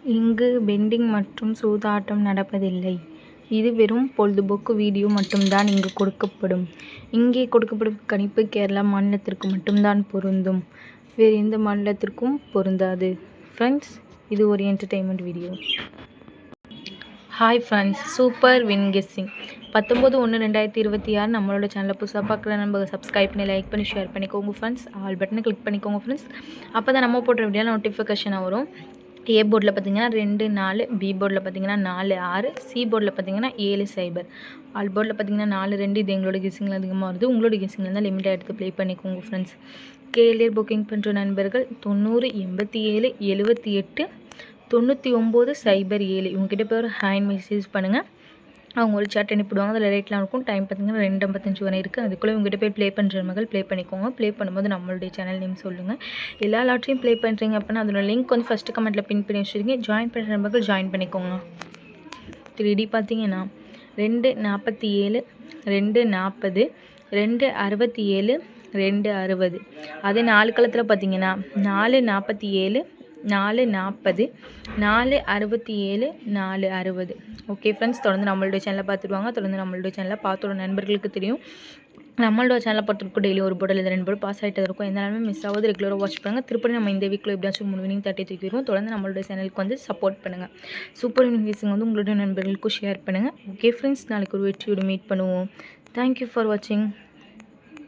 இங்கு பெண்டிங் மற்றும் சூதாட்டம் நடப்பதில்லை. இது வெறும் பொழுதுபோக்கு வீடியோ மட்டும்தான் இங்கு கொடுக்கப்படும். இங்கே கொடுக்கப்படும் கணிப்பு கேரளா மாநிலத்திற்கு மட்டும்தான் பொருந்தும். வேறு எந்த மாநிலத்திற்கும் பொருந்தாது. ஃப்ரெண்ட்ஸ், இது ஒரு entertainment video. Hi friends, super win guessing 19/1/2026 நம்மளோட சேனலை புதுசாக பார்க்குற நண்பர்கள் சப்ஸ்கிரைப் பண்ணி, லைக் பண்ணி, ஷேர் பண்ணிக்கோங்க ஃப்ரெண்ட்ஸ். ஆல் பட்டனை கிளிக் பண்ணிக்கோங்க ஃப்ரெண்ட்ஸ். அப்போ தான் நம்ம போடுற வீடியோ நோட்டிஃபிகேஷனாக வரும். ஏ போர்டில் பார்த்தீங்கன்னா 2 4, பி போர்டில் பார்த்தீங்கன்னா 4 6, சி போர்டில் பார்த்தீங்கன்னா 7 0, ஆல் போர்டில் பார்த்தீங்கன்னா 4 2. இது எங்களோட கெஸ்ஸிங்கில் அதிகமாக வருது. உங்களோட கெஸ்ஸிங்கில் இருந்தால் லிமிட்டாக எடுத்து ப்ளே பண்ணிக்கோங்க ஃப்ரெண்ட்ஸ். கேஎல்ஆர் புக்கிங் பண்ணுற நண்பர்கள் 90 87 78 99 07 இவங்ககிட்ட போய் ஒரு ஹேண்ட் மெசேஜ் பண்ணுங்கள். அவங்க ஒரு சாட் அனுப்பிடுவாங்க. அதில் ரேட்லாம் இருக்கும். டைம் பார்த்திங்கன்னா 2:55 வரை இருக்குது. அதுக்குள்ளே இவங்ககிட்ட போய் ப்ளே பண்ணுற மகள் ப்ளே பண்ணிக்கோங்க. ப்ளே பண்ணும்போது நம்மளுடைய சேனல் நேம் சொல்லுங்கள். எல்லா லாட்ரியும் ப்ளே பண்ணுறீங்க அப்படின்னா அதோட லிங்க் வந்து ஃபஸ்ட்டு கமெண்ட்டில் பின் பண்ணி வச்சுருக்கீங்க. ஜாயின் பண்ணுற மகள் ஜாயின் பண்ணிக்கோங்க. 3D பார்த்தீங்கன்னா 2 47 2 40 2 67 2 60. அதே 4 களத்தில் பார்த்தீங்கன்னா 4 47 4 40 4 67 4 60. ஓகே ஃப்ரெண்ட்ஸ், தொடர்ந்து நம்மளோட சேனலை பார்த்துடுவாங்க. தொடர்ந்து நம்மளோட சேனலை பார்த்தோட நண்பர்களுக்கு தெரியும். நம்மளோட சேனலை பொறுத்தவரைக்கும் டெய்லி ஒரு போர்டில் 2 போர்டு பாஸ் ஆகிட்டு இருக்கும். எந்த நாளுமே மிஸ் ஆகுது. ரெகுலராக வாட்ச் பண்ணுங்கள். திருப்பி நம்ம இந்த வீக்கில் எப்படியாச்சும் 3 வினிங் தட்டி தூக்கிடுவோம். தொடர்ந்து நம்மளோட சேனலுக்கு வந்து சப்போர்ட் பண்ணுங்கள். சூப்பர் வினிங் வந்து உங்களுடைய நண்பர்களுக்கும் ஷேர் பண்ணுங்கள். ஓகே ஃப்ரெண்ட்ஸ், நாளைக்கு ஒரு வெற்றியோடு மீட் பண்ணுவோம். தேங்க்யூ ஃபார் வாட்சிங்.